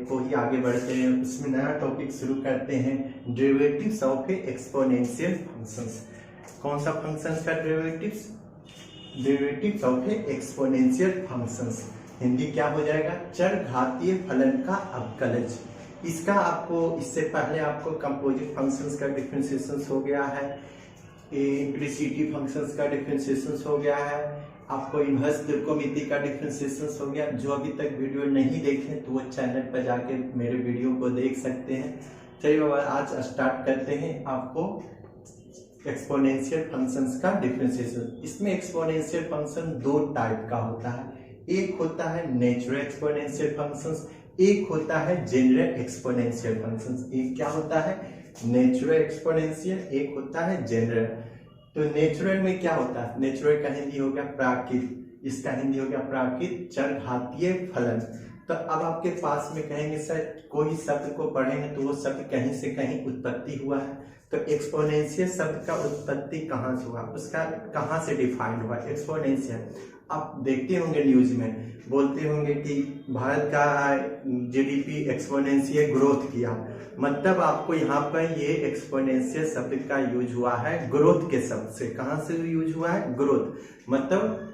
को ही आगे बढ़ते हैं, उसमें नया टॉपिक शुरू करते हैं, derivatives of A exponential functions. कौन सा फंक्शंस का derivatives? Derivatives of A exponential functions. Hindi क्या हो जाएगा? चरघातीय फलन का अवकलज। इसका आपको इससे पहले आपको कंपोजिट फंक्शंस का डिफरेंशिएशन हो गया है, इम्प्लिसिटी फंक्शंस का डिफरेंशिएशन हो गया है, आपको इनवर्स त्रिकोणमिति का डिफरेंशिएशन हो गया। जो अभी तक वीडियो नहीं देखे तो वो चैनल पर जाके मेरे वीडियो को देख सकते हैं। चलिए बाबा आज स्टार्ट करते हैं आपको एक्सपोनेंशियल फंक्शंस का डिफरेंशिएशन। इसमें एक्सपोनेंशियल फंक्शन दो टाइप का होता है, एक होता है नेचुरल एक्सपोनेंशियल फंक्शंस, एक होता है जनरल एक्सपोनेंशियल फंक्शंस। एक क्या होता है? नेचुरल एक्सपोनेंशियल, एक होता है जनरल। तो नेचुरल में क्या होता है? नेचुरल का हिंदी हो गया प्राकृत, इसका हिंदी हो गया प्राकृत चरघातीय फलन। तो अब आपके पास में कहेंगे सर कोई शब्द को पढ़ेंगे तो वो शब्द कहीं से कहीं उत्पत्ति हुआ है, तो एक्सपोनेंशियल शब्द का उत्पत्ति कहाँ से हुआ, उसका कहाँ से डिफाइंड हुआ एक्सपोनेंशियल? आप देखते होंगे न्यूज में बोलते होंगे कि भारत का जीडीपी एक्सपोनेंशियल ग्रोथ किया, मतलब आपको यहाँ पर ये एक्सपोनेंशियल शब्द का यूज हुआ है ग्रोथ के शब्द से। कहाँ से यूज हुआ है? ग्रोथ, मतलब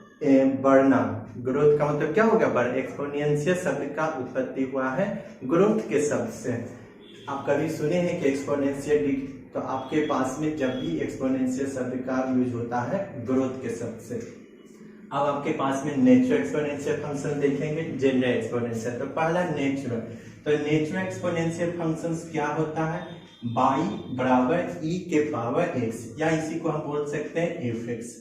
बढ़ना। ग्रोथ का मतलब क्या होगा? बढ़। एक्सपोनेंशियल शब्द का उत्पत्ति हुआ है ग्रोथ के शब्द से। आप कभी सुने हैं कि एक्सपोनेंशियल? तो आपके पास में जब भी एक्सपोनेंशियल शब्द का यूज होता है ग्रोथ के शब्द से। अब आपके पास में नेचुरल एक्सपोनेंशियल फंक्शन देखेंगे, जनरल एक्सपोनेंशियल। तो पहला नेचुरल, तो नेचुरल एक्सपोनेंशियल फंक्शंस क्या होता है? y बराबर e के पावर x, या इसी को हम बोल सकते हैं fx।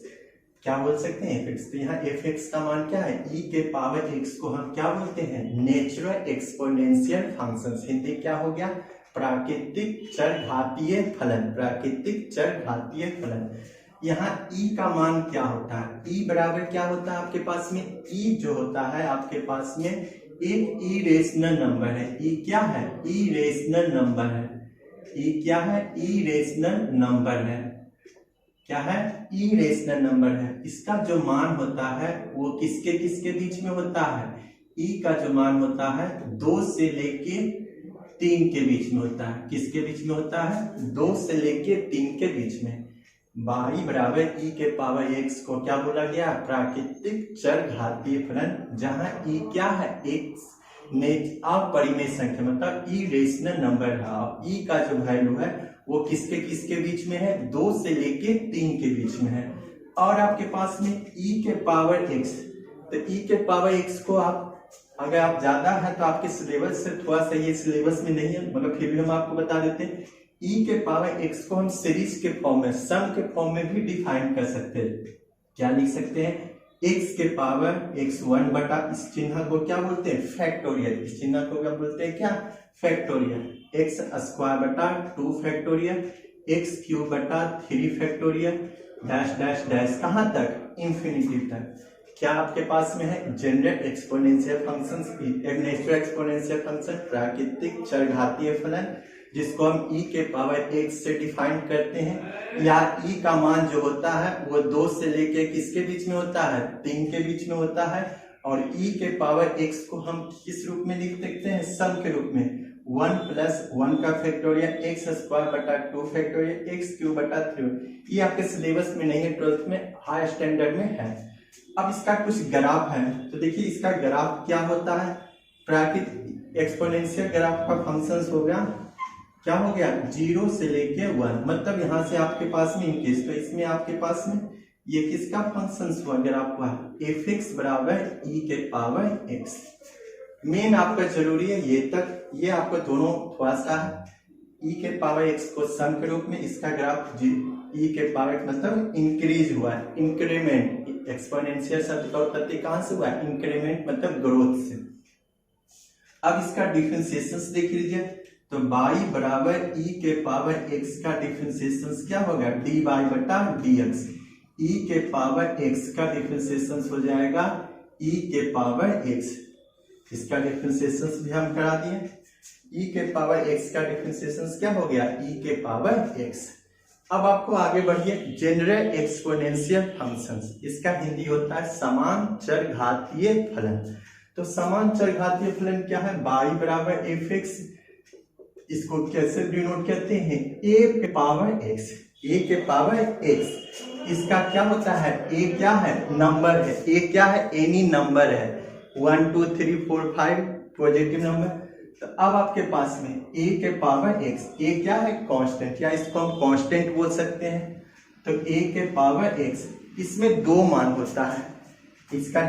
क्या बोल सकते हैं? fx। तो यहाँ fx का मान क्या है? e के पावर x को हम क्या बोलते हैं? Natural exponential functions. हिंदी क्या हो गया? प्राकृतिक चरघातीय फलन। प्राकृतिक चरघातीय फलन। यहाँ e का मान क्या होता है? e बराबर क्या होता है आपके पास में? e जो होता है आपके पास में एक इरेशनल नंबर है। e क्या है? इरेशनल नंबर है। e क्या है? इरेशनल नंबर है। क्या है? इरेशनल नंबर है। इसका जो मान होता है वो किसके किसके बीच में होता है? e का जो मान होता है 2 से लेके 3 के बीच में होता है। किसके बीच में होता है? 2 से लेके 3 के बीच में। y बराबर e के पावर x को क्या बोला गया? प्राकृतिक चरघातीय फलन, जहां e क्या है? x अपरिमेय संख्या, मतलब इरेशनल नंबर है। e का जो वैल्यू है वो किसके किसके बीच में है? 2 से लेके 3 के बीच में है। और आपके पास में e के पावर x, तो e के पावर x को आप अगर आप ज्यादा है तो आपके सिलेबस से थोड़ा सा, ये सिलेबस में नहीं है मगर फिर भी हम आपको बता देते हैं। e के पावर x को हम सीरीज के फॉर्म में, सम के फॉर्म में भी डिफाइन कर सकते हैं। क्या लिख सकते हैं? x के पावर x1 बटा, इस चिन्ह को क्या बोलते हैं? फैक्टोरियल। इस चिन्ह को क्या बोलते हैं? क्या? फैक्टोरियल। x स्क्वायर बटा 2 फैक्टोरियल, x क्यूब बटा 3 फैक्टोरियल, डैश डैश डैश, कहाँ तक? इंफिनिटी तक। क्या आपके पास में है? General exponential functions, natural exponential function, प्राकृतिक चरघातीय फलन, जिसको हम e के पावर x से डिफाइन करते हैं। या e का मान जो होता है वो 2 से लेके किसके बीच में होता है? 3 के बीच में होता है। और e के पावर x को हम किस रूप में लिख सकते हैं? सम के रूप में। 1 प्लस 1 का फैक्टोरियल, x स्क्वायर बटा 2 फैक्टोरियल, x क्यूब बटा 3। ये आपके सिलेबस में नहीं है, 12th में हाई स्टैंडर्ड में है। अब इसका कुछ ग्राफ है, तो देखिए इसका ग्राफ क्या होता है? प्राकृतिक एक्सपोनेंशियल ग्राफ का फंक्शंस हो गया, क्या हो गया? 0 से लेके 1, मतलब यहाँ से आपके पास में इंक्रीज, तो इसमें आपके पास में ये किसका फंक्शंस हुआ? ग्राफ हुआ fx बराबर e के पावर x। मेन आपका जरूरी है ये तक, ये आपको दोनों थोड़ा सा है। e के पावर x को सम के रूप में, इसका ग्राफ e के पावर मतलब इंक्रीज हुआ है, इंक्रीमेंट। एक्सपोनेंशियल शब्द का उत्पत्ति कहां से हुआ? इंक्रीमेंट मतलब ग्रोथ से। अब इसका डिफरेंशिएशन देख लीजिए, तो y बराबर e के पावर x का डिफरेंशिएशन क्या होगा? dy बटा dx। e के पावर x का डिफरेंशिएशन हो जाएगा e के पावर x। इसका डिफरेंशिएशन भी हम करा दिए। e के पावर x का डिफरेंशिएशन क्या हो गया? e के पावर x। अब आपको आगे बढ़िए, जनरल एक्सपोनेंशियल फंक्शंस, इसका हिंदी होता है समान चरघातीय फलन। तो समान चरघातीय फलन क्या है, y बराबर एफ एक्स। इसको कैसे डिनोट करते हैं, a के पावर x, a के पावर x। इसका क्या होता है, a क्या है, नंबर है, a क्या है, एनी नंबर है, 1 2 3 4 5 पॉजिटिव नंबर। तो अब आपके पास में a के पावर x, a क्या है, कांस्टेंट, या इसको हम कांस्टेंट बोल सकते हैं। तो a के पावर x, इसमें दो मान होता है। इसका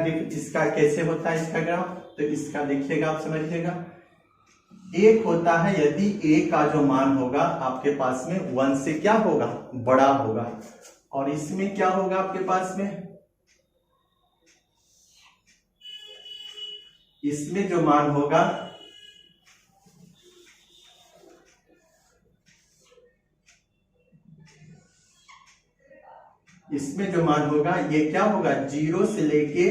कैसे होता है इसका ग्राफ, तो इसका देखिएगा, आप समझिएगा। एक होता है यदि a का जो मान होगा आपके पास में 1 से क्या होगा, बड़ा होगा, और इसमें क्या होगा आपके पास में, इसमें जो मान होगा ये क्या होगा, 0 से लेके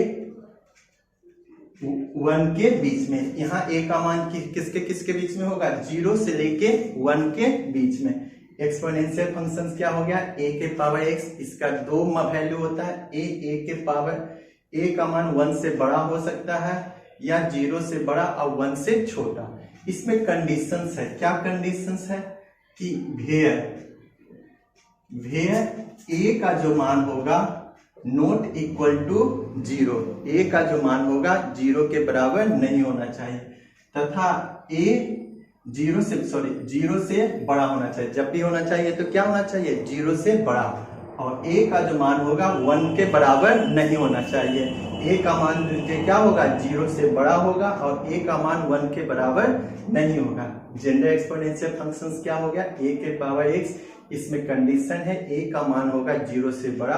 1 के बीच में। यहाँ a का मान किसके किसके बीच में होगा, 0 से लेके 1 के बीच में। एक्सपोनेंशियल फंक्शन क्या हो गया, a के पावर x, इसका दो वैल्यू होता है, a के पावर, a का मान 1 से बड़ा हो सकता है या 0 से बड़ा और 1 से छोटा। इसमें कंडीशंस है, क्या कंडीशंस है कि वेयर a का जो मान होगा नॉट इक्वल टू 0, a का जो मान होगा 0 के बराबर नहीं होना चाहिए, तथा a 0 से बड़ा होना चाहिए। जब भी होना चाहिए तो क्या होना चाहिए, 0 से बड़ा, और a का जो मान होगा 1 के बराबर नहीं होना चाहिए। a का मान क्या होगा, 0 से बड़ा होगा, और a का मान 1 के बराबर नहीं होगा। जनरल एक्सपोनेंशियल फंक्शंस क्या हो गया, a के पावर x, इसमें कंडीशन है a का मान होगा 0 से बड़ा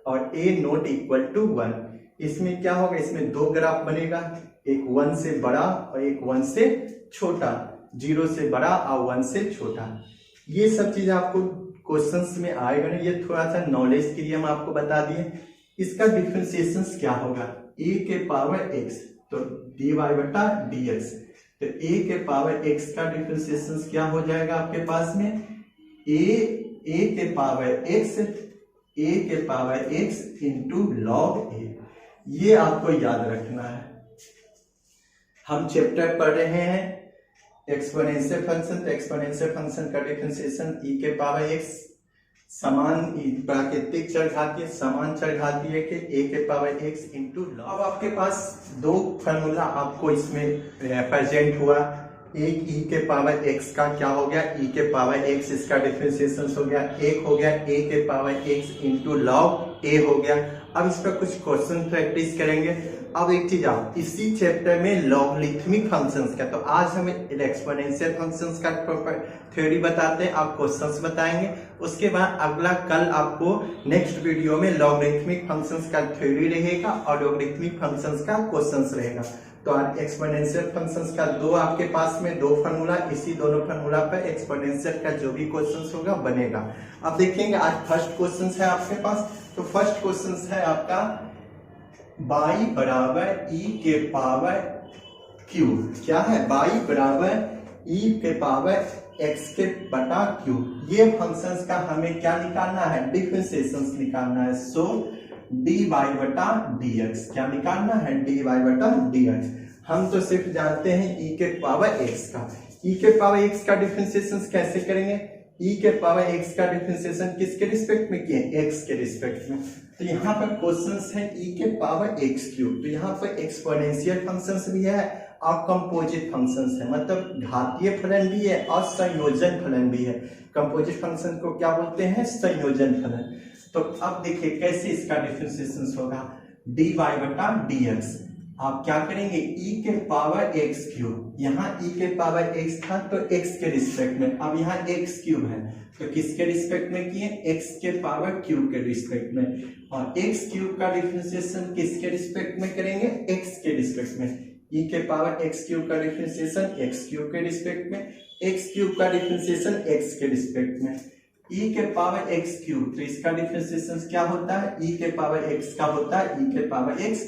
और a नॉट इक्वल टू 1। इसमें क्या होगा, इसमें दो ग्राफ बनेगा, एक 1 से बड़ा और एक 1 से छोटा, 0 से बड़ा और 1 से छोटा। ये सब चीज आपको क्वेश्चंस में आएगा, ये थोड़ा सा नॉलेज के लिए हम आपको बता दिए। इसका डिफरेंशिएशन क्या होगा, a के पावर x तो dy बटा dx, तो a के पावर x का डिफरेंशिएशन क्या हो जाएगा आपके पास में, a के power x into log a। ये आपको याद रखना है। हम चैप्टर पढ़ रहे हैं एक्सपोनेंशियल फंक्शन, तो एक्सपोनेंशियल फंक्शन का डिफरेंशिएशन e के पावर x समान प्राकृतिक चरघातीय समान चरघातीय के a के पावर x इंटू लॉग। अब आपके पास दो फॉर्मूला आपको इसमें प्रेजेंट हुआ, एक e के पावर x का क्या हो गया, e के पावर x, इसका डिफरेंशिएशन हो गया, एक हो गया a के power x into log a हो गया। अब इस पर कुछ क्वेश्चन प्रैक्टिस करेंगे। अब एक चीज, आप इसी चैप्टर में लॉगरिथमिक फंक्शंस का, तो आज हम एक्सपोनेंशियल फंक्शंस का थ्योरी बताते हैं, आप क्वेश्चंस बताएंगे। उसके बाद अगला कल आपको नेक्स्ट वीडियो में लॉगरिथमिक फंक्शंस का थ्योरी रहेगा और लॉगरिथमिक फंक्शंस का क्वेश्चंस रहेगा। तो आज एक्सपोनेंशियल फंक्शंस का दो आपके पास में दो फार्मूला, इसी दोनों फार्मूला पर एक्सपोनेंशियल का जो भी क्वेश्चंस होगा बनेगा। अब देखेंगे आज फर्स्ट क्वेश्चन है आपके पास, तो फर्स्ट क्वेश्चन है आपका y बराबर e के पावर q, क्या है, y बराबर e के पावर x के बटा q। ये फंक्शंस का हमें क्या निकालना है, डिफरेंशिएशन निकालना है। सो dy बटा dx, क्या निकालना है, dy बटा dx। हम तो सिर्फ जानते हैं e के पावर x का, e के पावर x का डिफरेंशिएशन कैसे करेंगे, e के पावर x का डिफरेंशिएशन किसके रिस्पेक्ट में किए, x के रिस्पेक्ट में। तो यहाँ पर क्वेश्चंस है e के पावर x क्यूब, तो यहाँ पर एक्सपोनेंशियल फंक्शंस भी है और कंपोजिट फंक्शंस है, मतलब घातीय फलन भी है और संयोजन फलन भी है। कंपोजिट फंक्शन को क्या बोलते हैं, संयोजन फलन। तो अब देखिए कैसे इसका डिफरेंशिएशन होगा, dy बटा dx। आप क्या करेंगे, e के पावर x क्यूब, यहाँ e के पावर x था तो x के रिस्पेक्ट में, अब यहाँ x क्यूब है तो किसके रिस्पेक्ट में किए, x के पावर क्यूब के रिस्पेक्ट में, और x क्यूब का डिफरेंशिएशन किसके रिस्पेक्ट में करेंगे, x के रिस्पेक्ट में। e के पावर x क्यूब का डिफरेंशिएशन x क्यूब के रिस्पेक्ट में, x क्यूब का डिफरेंशिएशन x के रिस्पेक्ट में। e के पावर x क्यूब, तो इसका डिफरेंशिएशन क्या होता है, e के पावर x का होता है e के पावर x,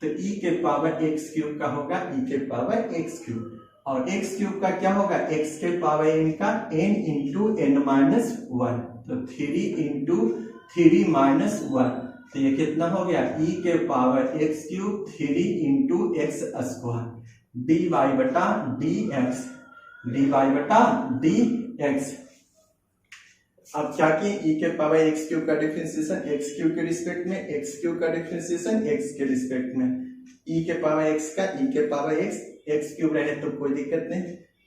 तो e के पावर x क्यूब का होगा e के पावर x क्यूब, और x क्यूब का क्या होगा, x के पावर n का n इंटू n माइनस 1, तो 3 इंटू 3 माइनस 1, तो ये कितना हो गया e के power x cube 3 into x square dy बटा dx अब क्या किए e के पावर x क्यूब का डिफरेंशिएशन x क्यूब के रिस्पेक्ट में, x क्यूब का डिफरेंशिएशन x के रिस्पेक्ट में, e के पावर x का e के पावर x क्यूब रहे तो कोई दिक्कत नहीं,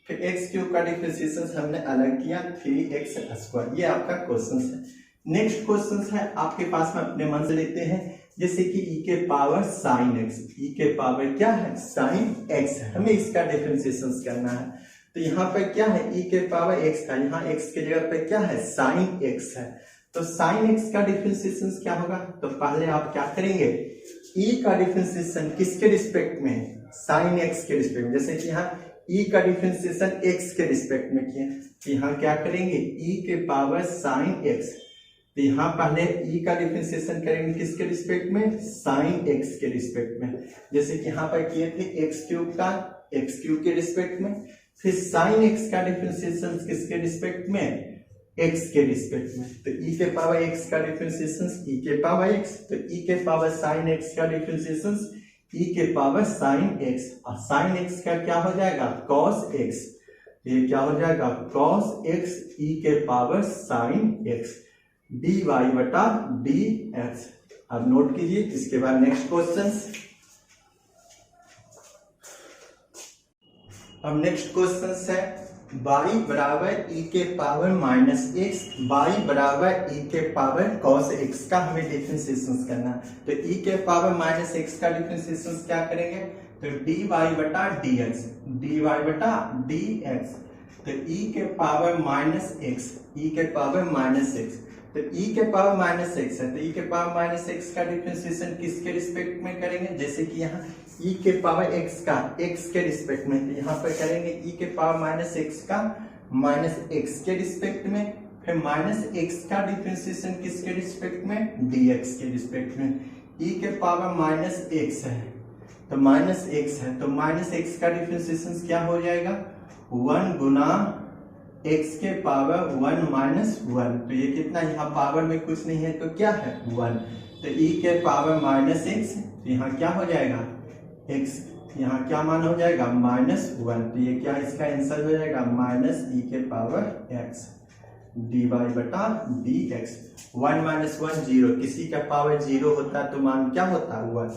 फिर x क्यूब का डिफरेंशिएशन हमने अलग किया 3x स्क्वायर। ये आपका क्वेश्चन है। नेक्स्ट क्वेश्चन है आपके पास में, अपने मन से लेते हैं, जैसे कि e के पावर साइन x, e के पावर क्या है साइन x है, हमें इसका डिफरेंशिएशन करना है। तो यहाँ पर क्या है e के पावर x का, यहाँ x के जगह पे क्या है साइन x है, तो साइन x का डिफरेंशिएशन क्या होगा, तो पहले आप क्या करेंगे e का डिफरेंशिएशन किसके रिस्पेक्ट में साइन x के रिस्पेक्ट में, जैसे कि यहाँ e का डिफरेंशिएशन x के रिस्पेक्ट में किए, तो यहाँ क्या करेंगे e के पावर साइन x, तो यहाँ पहले e का डिफरेंशिएशन करेंगे किसके रिस्पेक्ट में साइन x के रिस्पेक्ट में, जैसे कि यहाँ पर किए थे x क्यूब का x क्यूब के रिस्पेक्ट में, फिर साइन x का डिफरेंशिएशन किसके रिस्पेक्ट में x के रिस्पेक्ट में, तो e के पावर x का डिफरेंशिएशन e के पावर x, तो e के पावर साइन x का डिफरेंशिएशन e के पावर साइन x, और साइन x का क्या हो जाएगा cos x, ये क्या हो जाएगा cos x e के पावर साइन x dy बटा dx। अब नोट कीजिए। इसके बाद नेक्स्ट क्वेश्चन, अब नेक्स्ट क्वेश्चन है y बराबर e के पावर माइनस x, y बराबर e के पावर cos x का हमें डिफरेंशिएशन करना है। तो e के पावर माइनस x का डिफरेंशिएशन क्या करेंगे, तो dy बटा dx, तो e के पावर माइनस x, e के पावर माइनस x, तो e के पावर माइनस x है, तो e के पावर माइनस x का डिफरेंशिएशन किसके रिस्पेक्ट में करेंगे, जैसे कि यहाँ e के पावर x का x के रिस्पेक्ट में, तो यहाँ पर करेंगे e के पावर माइनस x का माइनस x के रिस्पेक्ट में, फिर माइनस x का डिफरेंशिएशन किसके रिस्पेक्ट में dx के रिस्पेक्ट में, e के पावर माइनस x है तो माइनस x है, तो माइनस x का डिफरेंशिएशन क्या हो जाएगा 1 गुना x के पावर 1 माइनस 1, तो ये कितना, यहाँ पावर में कुछ नहीं है तो क्या है 1, तो e के पावर माइनस x, तो यहाँ क्या हो जाएगा x, यहाँ क्या मान हो जाएगा माइनस 1, तो ये क्या इसका आंसर हो जाएगा माइनस e के पावर x dy बटा dx। 1 माइनस 1 0, किसी का पावर 0 होता तो मान क्या होता 1,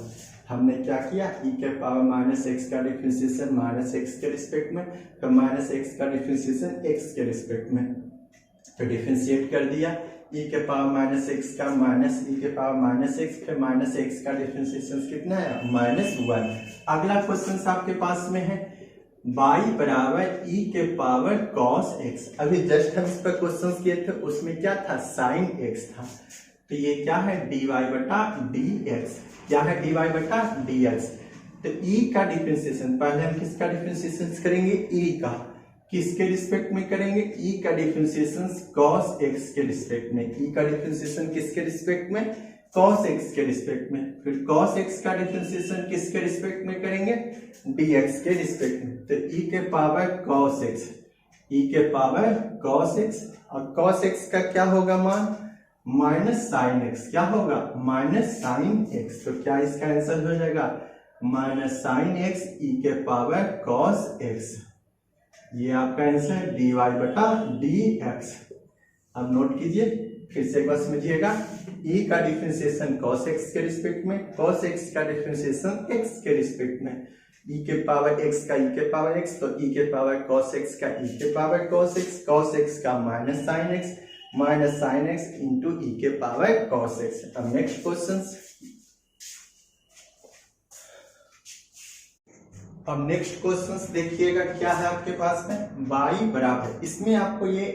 हमने क्या किया e के पावर माइनस x का डिफरेंशिएशन माइनस x के रिस्पेक्ट में, तो माइनस x का डिफरेंशिएशन x के रिस्पेक्ट में, तो डिफरेंशिएट कर दिया e के पावर माइनस x का माइनस e के पावर माइनस x, फिर माइनस x का डिफरेंशिएशन कितना है माइनस 1। अगला क्वेश्चन आपके पास में है y बराबर e के पावर cos x, अभी जस्ट हम इस पर क्वेश्चन किए थे उसमें क्या था साइन x था, तो ये क्या है dy बटा dx, क्या है dy बटा dx, तो e का डिफरेंशिएशन पहले हम किसका डिफरेंशिएशन करेंगे e का, किसके रिस्पेक्ट में करेंगे e का डिफरेंशिएशन cos x के रिस्पेक्ट में, e का डिफरेंशिएशन किसके रिस्पेक्ट में cos x के रिस्पेक्ट में, फिर cos x का डिफरेंशिएशन किसके रिस्पेक्ट में करेंगे dx के रिस्पेक्ट में, तो e के पावर cos x, e के पावर cos x, और cos x का क्या होगा मान माइनस साइन x, क्या होगा माइनस साइन x, तो क्या इसका आंसर हो जाएगा माइनस साइन x e के पावर cos x, ये आपका आंसर है dy बटा dx। अब नोट कीजिए, फिर से एक बार समझिएगा, e का डिफरेंशिएशन cos x के रिस्पेक्ट में, cos x का डिफरेंशिएशन x के रिस्पेक्ट में, e के पावर x का e के पावर x, तो e के पावर cos x का e के पावर cos x का minus sine x into e के पावर cos x। अब नेक्स्ट क्वेश्चन, अब नेक्स्ट क्वेश्चन देखिएगा क्या है आपके पास में y बराबर, इसमें आपको ये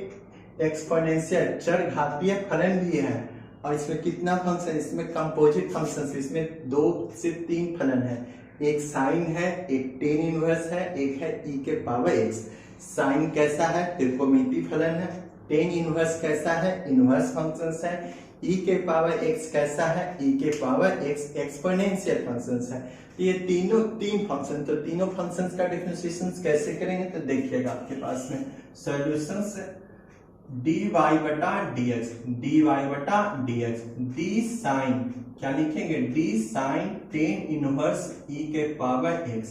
एक्सपोनेंशियल चर घातीय फलन भी है, और इसमें कितना फंक्शन, इसमें कंपोजिट फंक्शन, इसमें 2 से 3 फलन है, एक साइन है, एक टेन इनवर्स है, एक है e के पावर x। साइन कैसा है त्रिकोणमितीय फलन है, टेन इनवर्स कैसा है इनवर्स फंक्शंस है, e के पावर x कैसा है e के पावर x एक्सपोनेंशियल फंक्शंस है। ये तीन फंक्शन, तो तीनों फंक्शंस का डिफरेंशिएशन कैसे करेंगे, तो देखिएगा आपके पास में सॉल्यूशंस dy बटा dx, dy बटा dx, d साइन क्या लिखेंगे, d sine tan inverse e के पावर x।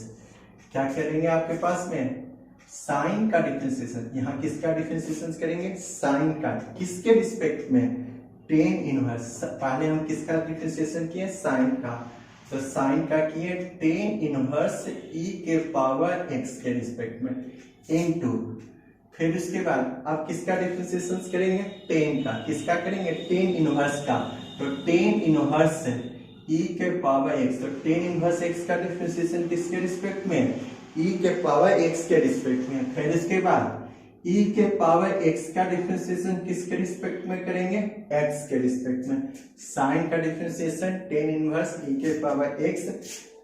क्या करेंगे आपके पास में, साइन का डिफरेंशिएशन, यहाँ किसका डिफरेंशिएशन करेंगे, साइन का, किसके रिस्पेक्ट में, टेन इनवर्स, पहले हम किसका डिफरेंशिएशन किए, साइन का, तो साइन का किए टेन इनवर्स e के पावर x के रिस्पेक्ट में इनटू, फिर उसके बाद आप किसका डिफरेंशिएशन करेंगे, टेन का, किसका करेंगे, टेन इनवर्स का, तो टेन इनवर्स e के पावर x, तो टेन इनवर्स x का डिफरेंशिएशन किसके रिस्पेक्ट में, e के पावर x के रिस्पेक्ट में, फिर इसके बाद e के पावर x का डिफरेंशिएशन किसके रिस्पेक्ट में करेंगे, x के रिस्पेक्ट में, साइन का डिफरेंशिएशन टेन इनवर्स e के power x,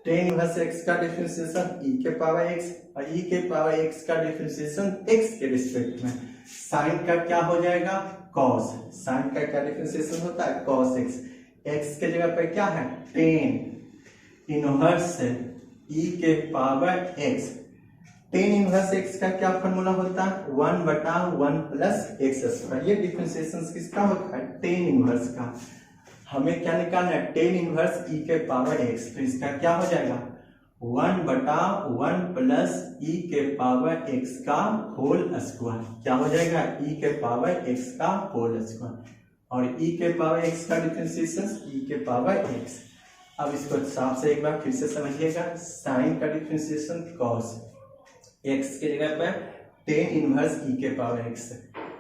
tan inverse x का डिफरेंशिएशन e के पावर x, और e के पावर x का डिफरेंशिएशन x के रिस्पेक्ट में, साइन का क्या हो जाएगा, cos, साइन का क्या डिफरेंशिएशन होता है, cos x, x के जगह पे क्या है, टेन इनवर्स e के power x, tan inverse x का क्या फॉर्मूला होता है, 1 बटा 1 प्लस एक्स स्क्वायर, ये डिफरेंशिएशन किसका होता है, टेन इनवर्स का, हमें क्या निकालना है, टेन इनवर्स e के पावर x, तो इसका क्या हो जाएगा, 1 बटा 1 प्लस e के पावर x का होल स्क्वायर, क्या हो जाएगा, e के पावर x का होल स्क्वायर, और e के पावर x का डिफरेंशिएशन e के पावर x। अब इसको साफ से एक बार फिर से समझिएगा, साइन का डिफरेंशिएशन cos x के जगह पर टेन इनवर्स e के power x,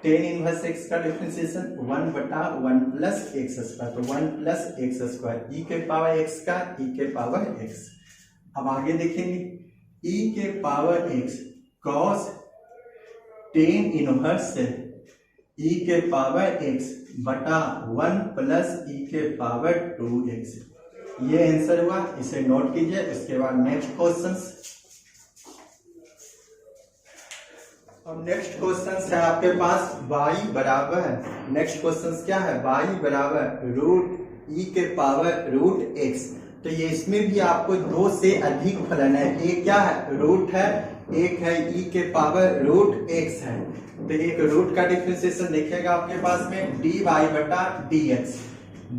tan inverse x का डिफरेंशिएशन 1 बटा 1 प्लस एक्स स्क्वायर, तो 1 प्लस एक्स स्क्वायर, e के पावर x का e के पावर x। अब आगे देखेंगे, e के power x cos ten inverse e के पावर x बटा 1 प्लस e के पावर 2x, ये आंसर हुआ, इसे नोट कीजिए। उसके बाद नेक्स्ट क्वेश्चन, अब नेक्स्ट क्वेश्चन है आपके पास y बराबर, नेक्स्ट क्वेश्चन क्या है, y बराबर रूट e के पावर रूट x, तो ये इसमें भी आपको दो से अधिक फलन है, एक क्या है, रूट है, एक है e के पावर रूट x है, तो एक रूट का डिफरेंशिएशन देखिएगा आपके पास में dy बटा dx,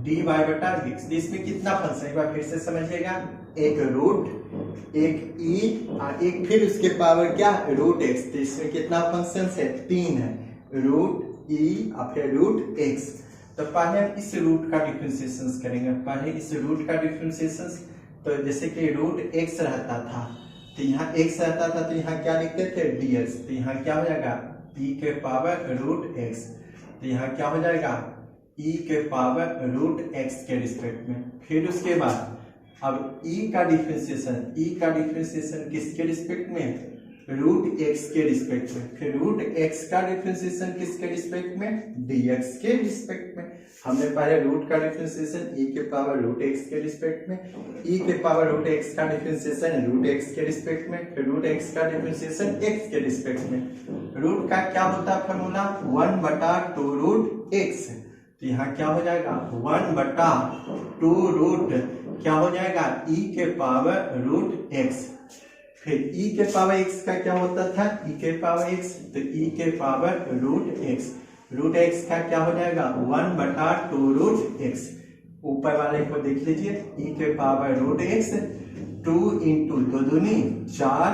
dy बटा dx, इसमें कितना फंक्शन, एक बार फिर से समझिएगा, एक रूट, एक e और एक फिर उसके पावर क्या, रूट x, तो इसमें कितना फंक्शन है, 3 है, रूट e और फिर रूट x। तो पहले हम इस रूट का डिफरेंशिएशन करेंगे, पहले इस रूट का डिफरेंशिएशन, तो जैसे कि रूट x रहता था, तो यहाँ x रहता था, तो यहाँ क्या लिखते थे, dx, तो यहाँ क्या हो जाएगा, e के पावर रूट x, तो यहाँ क्या हो जाएगा, e के पावर रूट x के रिस्पेक्ट में, फिर उसके बाद अब e का डिफरेंशिएशन किसके रिस्पेक्ट में, रूट x के रिस्पेक्ट में, फिर रूट x का डिफरेंशिएशन किसके रिस्पेक्ट में, dx के रिस्पेक्ट में। हमने पहले रूट का डिफरेंशिएशन e के पावर रूट x के रिस्पेक्ट में, e के पावर रूट x का डिफरेंशिएशन रूट x के रिस्पेक्ट में, फिर रूट x का डिफरेंशिएशन x के रिस्पेक्ट में। रूट का क्या होता है फॉर्मूला, 1 बटा 2 रूट x, तो यहाँ क्या हो जाएगा, 1 बटा 2 रूट क्या हो जाएगा, e के पावर रूट x, फिर e के पावर x का क्या होता था, e के पावर x, तो e के पावर रूट x का क्या हो जाएगा, 1 बटा 2 रूट x, ऊपर वाले को देख लीजिए, e के पावर रूट x, 2 इंटू 2 दूनी 4,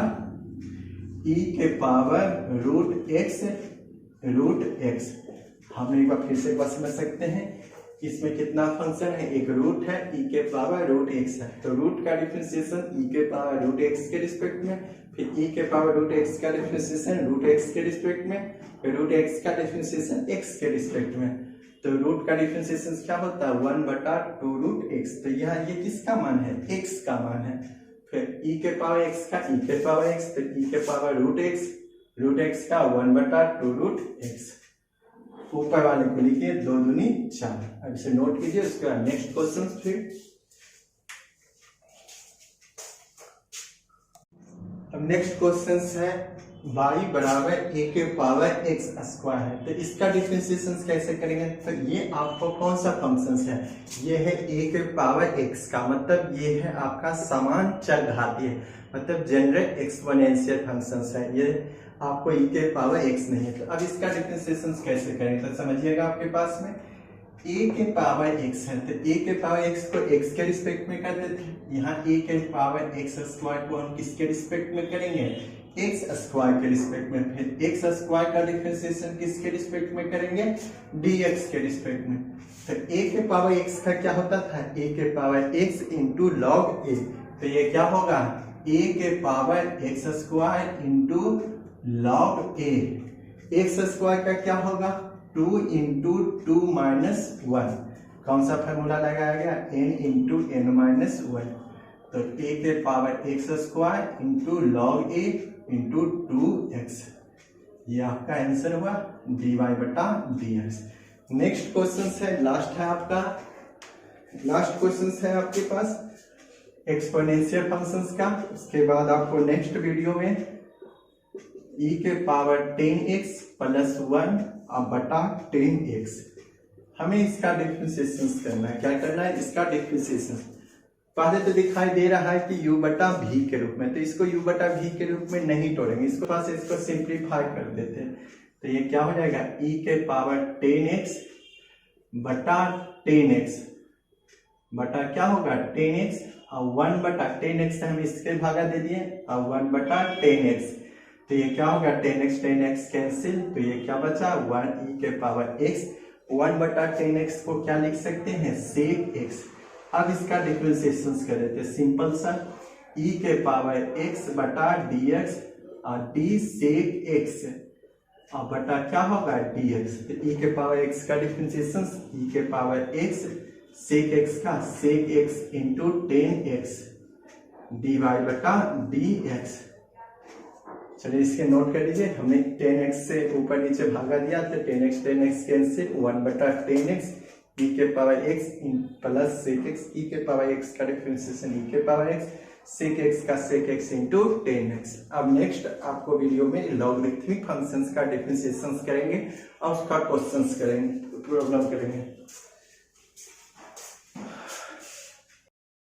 e के पावर रूट x। हम एक बार फिर से बात समझ सकते हैं, इसमें कितना फंक्शन है, एक रूट है, e के पावर रूट x है, तो रूट का डिफरेंशिएशन e के पावर रूट x के रिस्पेक्ट में, फिर e के पावर रूट x का डिफरेंशिएशन रूट x के रिस्पेक्ट में, फिर रूट x का डिफरेंशिएशन x के रिस्पेक्ट में। तो रूट का डिफरेंशिएशन क्या होता है, 1 बटा 2 रूट x, तो यहाँ ये किसका मान है, x का मान है, फिर e के पावर x का e के पावर x, फिर e के पावर रूट x का 1 बटा 2 रूट x, ऊपर वाले को लिखिए 2 दूनी 4। अब इसे नोट कीजिए। उसके बाद नेक्स्ट क्वेश्चन, फिर अब नेक्स्ट क्वेश्चन है y बराबर a के पावर x स्क्वायर है, तो इसका डिफरेंशिएशन कैसे करेंगे, तो ये आपको कौन सा फंक्शन है, ये है a के पावर x का, मतलब ये है आपका समान चरघातीय, मतलब जनरल एक्सपोनेंशियल फंक्शन है, ये आपको e के पावर x नहीं है। तो अब इसका डिफरेंशिएशन कैसे करें, तो समझिएगा आपके पास में a के पावर x है, तो a के पावर x को x के रिस्पेक्ट में कर देते हैं। यहाँ a के पावर x स्क्वायर को हम किसके रिस्पेक्ट में करेंगे, x स्क्वायर के रिस्पेक्ट में। फिर x स्क्वायर का डिफरेंशिएशन किसके रिस्पेक्ट में करेंगे, dx के रिस्पेक्ट में। तो a के पावर x का क्या होता था, a के power x into log a, तो ये क्या होगा a के power x square into log a। x square का क्या होगा 2 इंटू 2 माइनस 1, कौन सा फॉर्मूला लगाया गया, n इंटू n माइनस 1। तो a के power x square into log a into 2x, ये आपका आंसर हुआ dy बटा dx। नेक्स्ट क्वेश्चन है, लास्ट है आपका, लास्ट क्वेश्चन है आपके पास एक्सपोनेंशियल फंक्शंस का। उसके बाद आपको नेक्स्ट वीडियो में e के पावर 10x प्लस 1 बटा 10x, हमें इसका डिफरेंशिएशन करना है। क्या करना है, इसका डिफरेंशिएशन। पहले तो दिखाई दे रहा है कि u बटा v के रूप में, तो इसको u बटा v के रूप में नहीं तोड़ेंगे, इसको पास इसको सिंप्लीफाई कर देते हैं। तो ये क्या हो जाएगा e के पावर 10x बटा 10x बटा क्या होगा 10x और 1 बटा 10x, हम इसके भागा दे दिए और 1 बटा 10x, तो ये क्या होगा 10x कैंसिल, तो ये क्या बचा 1 e के पावर x। 1 बटा 10x को क्या लिख सकते हैं, सेक x। अब इसका डिफरेंशिएशन कर देते हैं, सिंपल सा e के पावर x बटा dx और d सेक x और बटा क्या होगा dx। तो e के पावर x का डिफरेंशिएशन e के पावर x सेक x का सेक x इंटू 10x dy बटा dx। चलिए इसके नोट कर लीजिए, हमने 10x से ऊपर नीचे भागा दिया तो 10x कैंसिल, 1 बटा 10x e के power x plus sec x, e के पावर x का डिफरेंशिएशन e के पावर x, सेक x का सेक x इंटू 10x। अब नेक्स्ट आपको वीडियो में लॉगरिथमिक फंक्शंस का डिफरेंशिएशन करेंगे और उसका क्वेश्चंस करेंगे, प्रॉब्लम करेंगे।